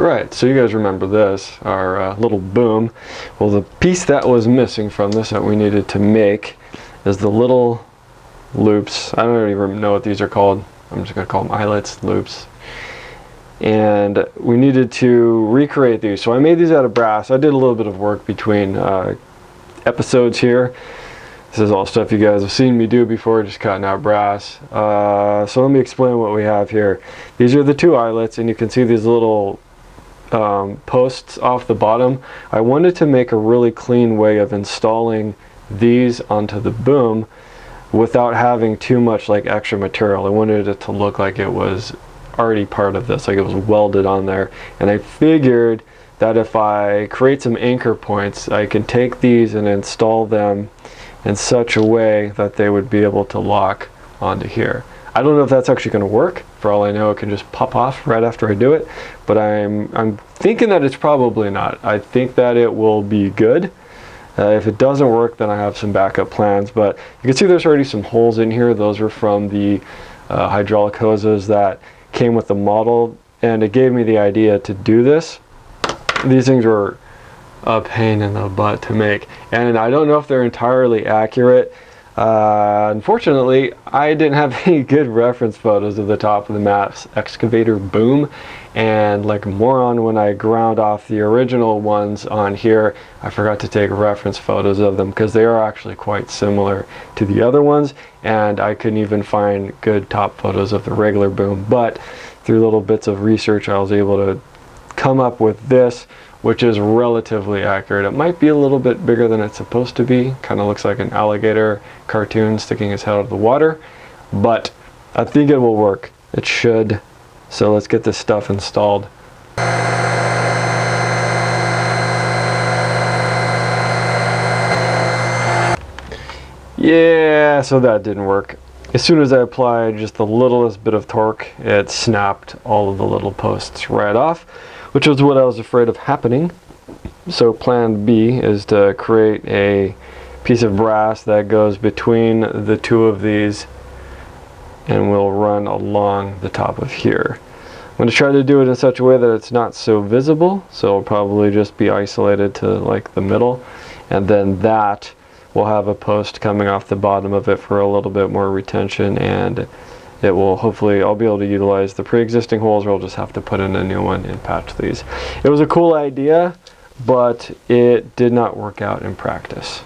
Alright, so you guys remember this, our little boom. Well, the piece that was missing from this that we needed to make is the little loops. I don't even know what these are called. I'm just going to call them eyelets, loops. And we needed to recreate these. So I made these out of brass. I did a little bit of work between episodes here. This is all stuff you guys have seen me do before, just cutting out brass. So let me explain what we have here. These are the two eyelets, and you can see these little posts off the bottom. I wanted to make a really clean way of installing these onto the boom without having too much like extra material. I wanted it to look like it was already part of this, like it was welded on there. And I figured that if I create some anchor points, I can take these and install them in such a way that they would be able to lock onto here. I don't know if that's actually going to work. For all I know, it can just pop off right after I do it, but I'm thinking that it's probably not. I think that it will be good. If it doesn't work, then I have some backup plans, but you can see there's already some holes in here. Those are from the hydraulic hoses that came with the model, and it gave me the idea to do this. These things were a pain in the butt to make, and I don't know if they're entirely accurate. Unfortunately, I didn't have any good reference photos of the top of the Mass Excavator boom, and like a moron, when I ground off the original ones on here, I forgot to take reference photos of them because they are actually quite similar to the other ones, and I couldn't even find good top photos of the regular boom. But through little bits of research, I was able to come up with this, which is relatively accurate. It might be a little bit bigger than it's supposed to be. Kind of looks like an alligator cartoon sticking his head out of the water, but I think it will work. It should. So let's get this stuff installed. Yeah, so that didn't work. As soon as I applied just the littlest bit of torque, it snapped all of the little posts right off, which was what I was afraid of happening. So plan B is to create a piece of brass that goes between the two of these and will run along the top of here. I'm going to try to do it in such a way that it's not so visible, so it'll probably just be isolated to like the middle, and then that will have a post coming off the bottom of it for a little bit more retention, and it will hopefully, I'll be able to utilize the pre-existing holes, or I'll just have to put in a new one and patch these. It was a cool idea, but it did not work out in practice.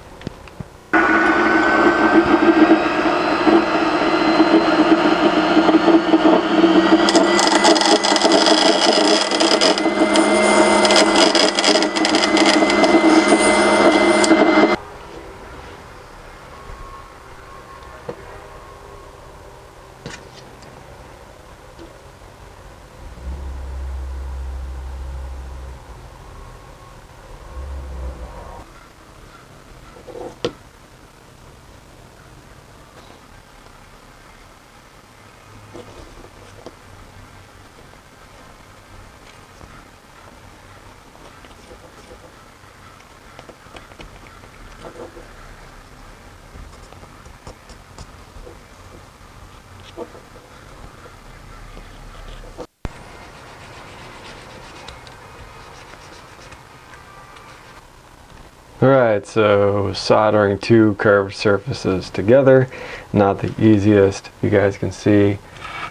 Alright, so soldering two curved surfaces together, not the easiest. You guys can see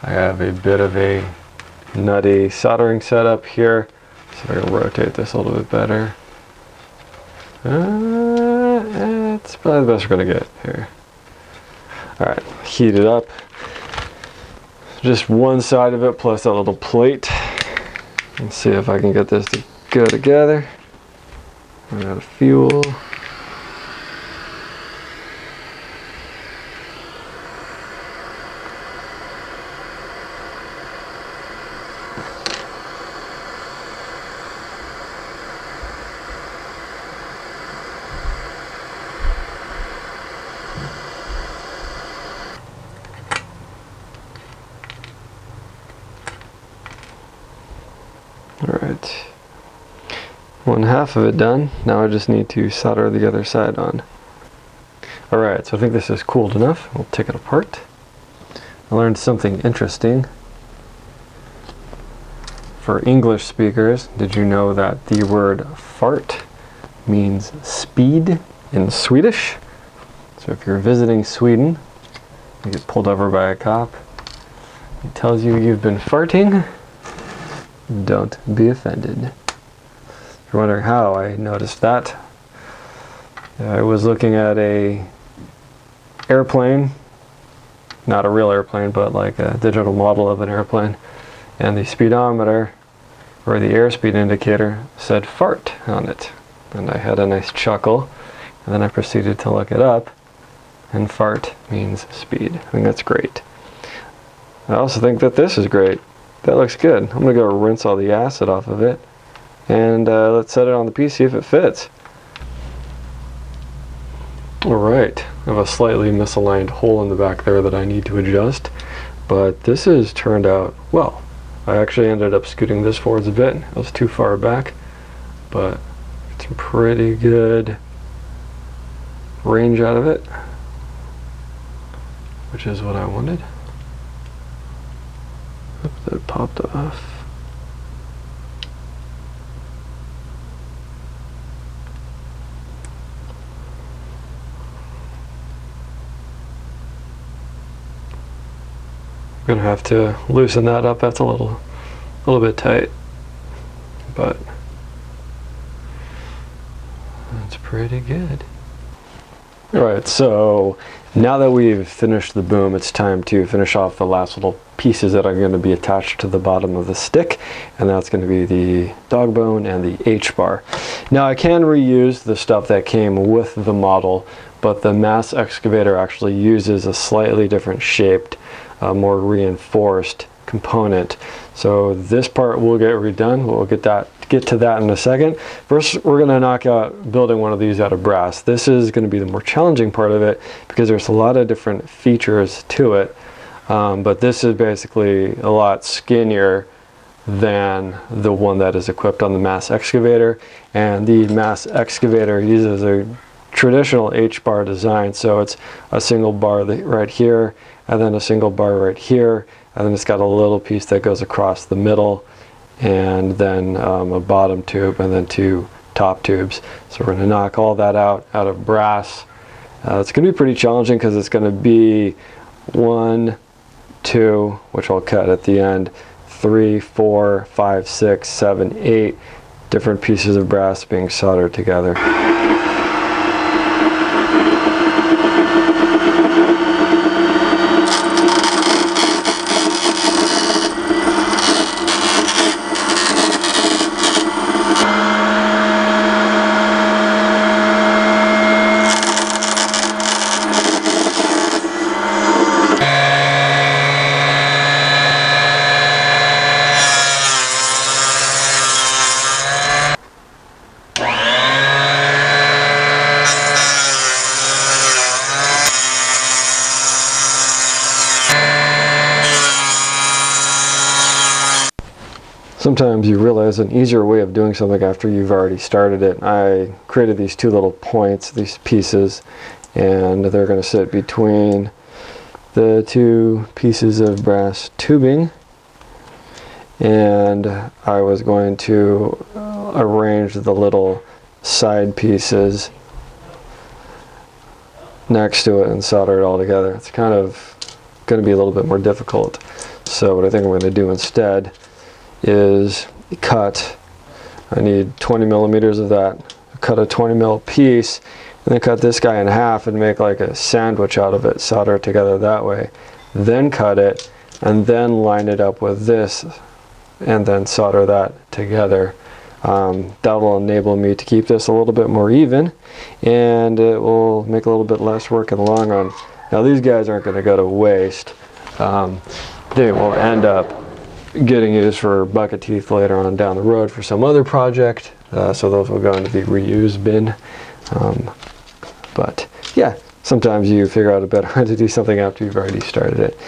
I have a bit of a nutty soldering setup here. So I'm going to rotate this a little bit better. It's probably the best we're going to get here. Alright, heat it up. Just one side of it plus that little plate. Let's see if I can get this to go together. Run out of fuel. All right. One half of it done. Now I just need to solder the other side on. Alright, so I think this is cooled enough. We'll take it apart. I learned something interesting. for English speakers, did you know that the word fart means speed in Swedish? So if you're visiting Sweden, you get pulled over by a cop, he tells you you've been farting, don't be offended. If you're wondering how I noticed that, I was looking at a airplane, not a real airplane, but like a digital model of an airplane, and the speedometer, or the airspeed indicator, said fart on it. And I had a nice chuckle, and then I proceeded to look it up, and fart means speed. I think that's great. I also think that this is great. That looks good. I'm gonna go rinse all the acid off of it, and let's set it on the piece, see if it fits. Alright, I have a slightly misaligned hole in the back there that I need to adjust, but this has turned out well. I actually ended up scooting this forwards a bit. It was too far back, but it's a pretty good range out of it, which is what I wanted. Oops, that popped off. I'm gonna have to loosen that up. That's a little bit tight, but that's pretty good. Alright, so now that we've finished the boom, it's time to finish off the last little pieces that are going to be attached to the bottom of the stick, and that's going to be the dog bone and the H-bar. Now I can reuse the stuff that came with the model, but the Mass Excavator actually uses a slightly different shaped, more reinforced component. So this part will get redone. We'll get to that in a second. First, we're going to knock out building one of these out of brass. This is going to be the more challenging part of it because there's a lot of different features to it. But this is basically a lot skinnier than the one that is equipped on the Mass Excavator. And the Mass Excavator uses a traditional H-bar design. So it's a single bar right here, and then a single bar right here, and then it's got a little piece that goes across the middle, and then a bottom tube, and then two top tubes. So we're going to knock all that out of brass. It's going to be pretty challenging because it's going to be 1, 2, which I'll cut at the end, 3, 4, 5, 6, 7, 8 different pieces of brass being soldered together. Sometimes you realize an easier way of doing something after you've already started it. I created these two little points, these pieces, and they're going to sit between the two pieces of brass tubing, and I was going to arrange the little side pieces next to it and solder it all together. It's kind of going to be a little bit more difficult, so what I think I'm going to do instead is cut, I need 20 millimeters of that, cut a 20 mil piece, and then cut this guy in half and make like a sandwich out of it, solder it together that way, then cut it, and then line it up with this, and then solder that together. That will enable me to keep this a little bit more even, and it will make a little bit less work in the long run. Now these guys aren't going to go to waste. They will end up getting used for bucket teeth later on down the road for some other project, so those will go into the reuse bin. But yeah, sometimes you figure out a better way to do something after you've already started it.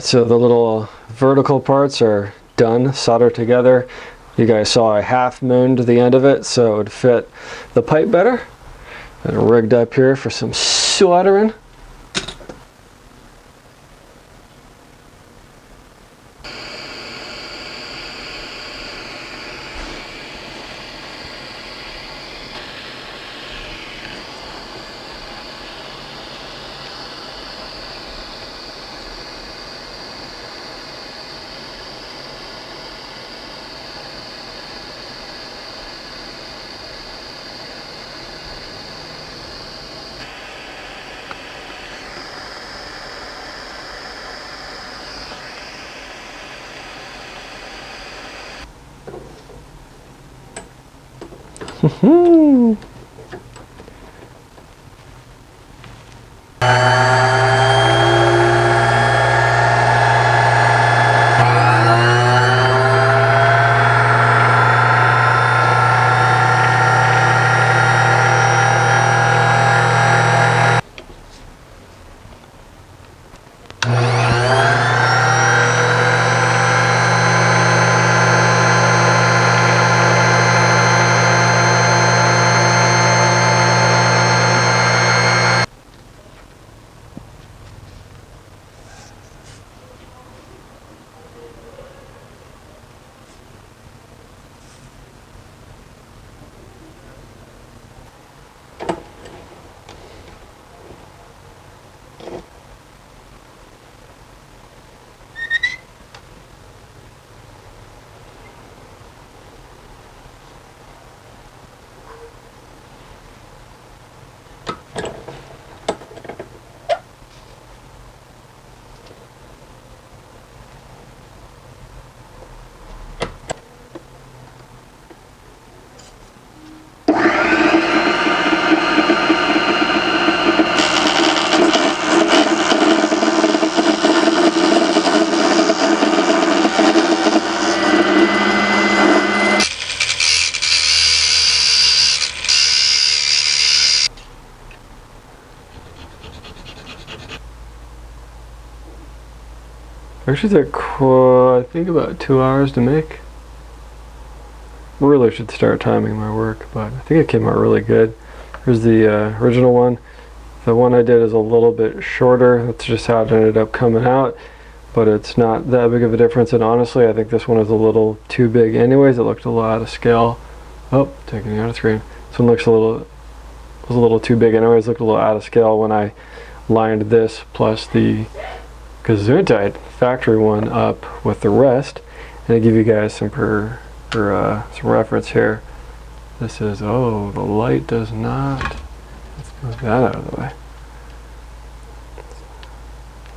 Alright, so the little vertical parts are done, soldered together. You guys saw I half mooned the end of it so it would fit the pipe better. And rigged up here for some soldering. Actually took, I think about 2 hours to make. Really should start timing my work, but I think it came out really good. Here's the original one. The one I did is a little bit shorter. That's just how it ended up coming out, but it's not that big of a difference. And honestly, I think this one is a little too big anyways. It looked a little out of scale. Oh, taking it out of screen. This one looks was a little too big anyways. Looked a little out of scale when I lined this plus the Gesundheit factory one up with the rest. And I give you guys some some reference here. This is, oh, the light does not. Let's move that out of the way.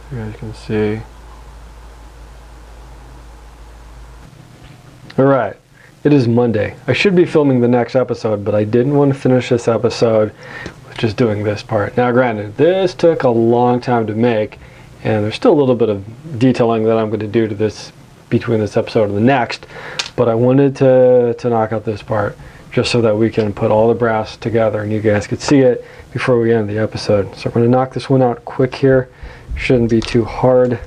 So you guys can see. Alright, it is Monday. I should be filming the next episode, but I didn't want to finish this episode with just doing this part. Now granted, this took a long time to make, and there's still a little bit of detailing that I'm going to do to this between this episode and the next, but I wanted to knock out this part just so that we can put all the brass together and you guys could see it before we end the episode. So I'm going to knock this one out quick here. Shouldn't be too hard.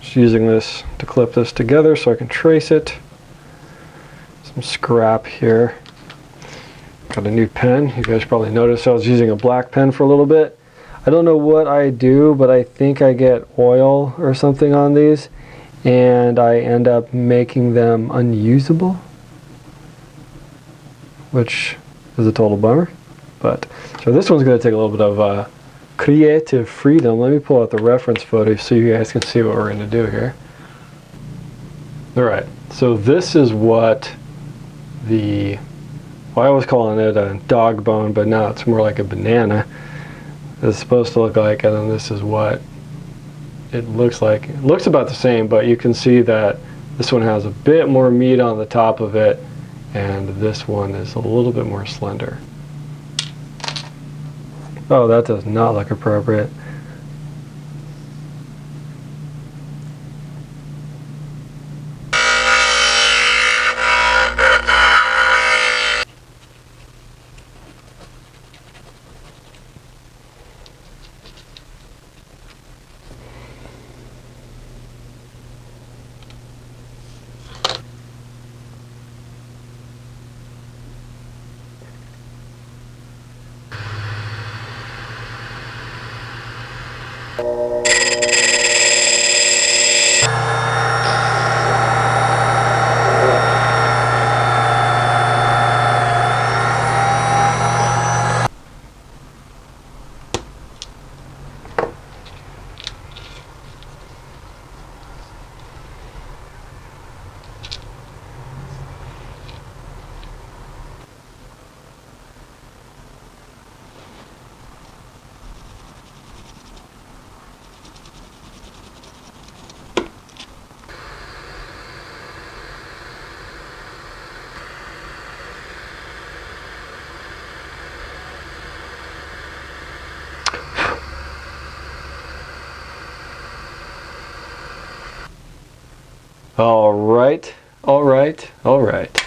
Just using this to clip this together so I can trace it. Some scrap here. Got a new pen. You guys probably noticed I was using a black pen for a little bit. I don't know what I do, but I think I get oil or something on these and I end up making them unusable, which is a total bummer. But so this one's going to take a little bit of creative freedom. Let me pull out the reference photo so you guys can see what we're going to do here. Alright, so this is what the, well, I was calling it a dog bone, but now it's more like a banana. It's supposed to look like, and then this is what it looks like. It looks about the same, but you can see that this one has a bit more meat on the top of it, and this one is a little bit more slender. Oh, that does not look appropriate. All right, all right, all right.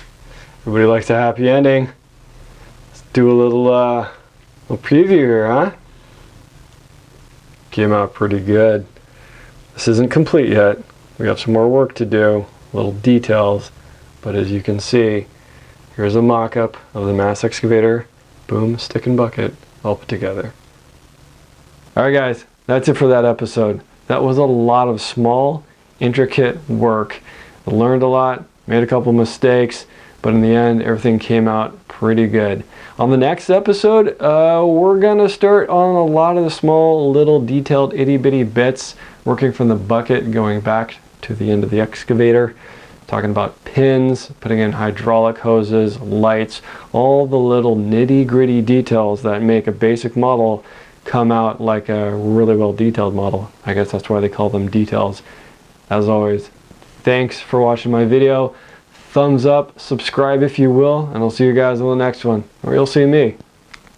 Everybody likes a happy ending. Let's do a little preview here, huh? Came out pretty good. This isn't complete yet. We have some more work to do, little details. But as you can see, here's a mock-up of the Mass Excavator boom, stick and bucket all put together. All right, guys, that's it for that episode. That was a lot of small, intricate work. I learned a lot, made a couple mistakes, but in the end, everything came out pretty good. On the next episode, we're gonna start on a lot of the small, little detailed itty-bitty bits, working from the bucket, going back to the end of the excavator, talking about pins, putting in hydraulic hoses, lights, all the little nitty-gritty details that make a basic model come out like a really well detailed model. I guess that's why they call them details. As always, thanks for watching my video. Thumbs up, subscribe if you will, and I'll see you guys in the next one, or you'll see me.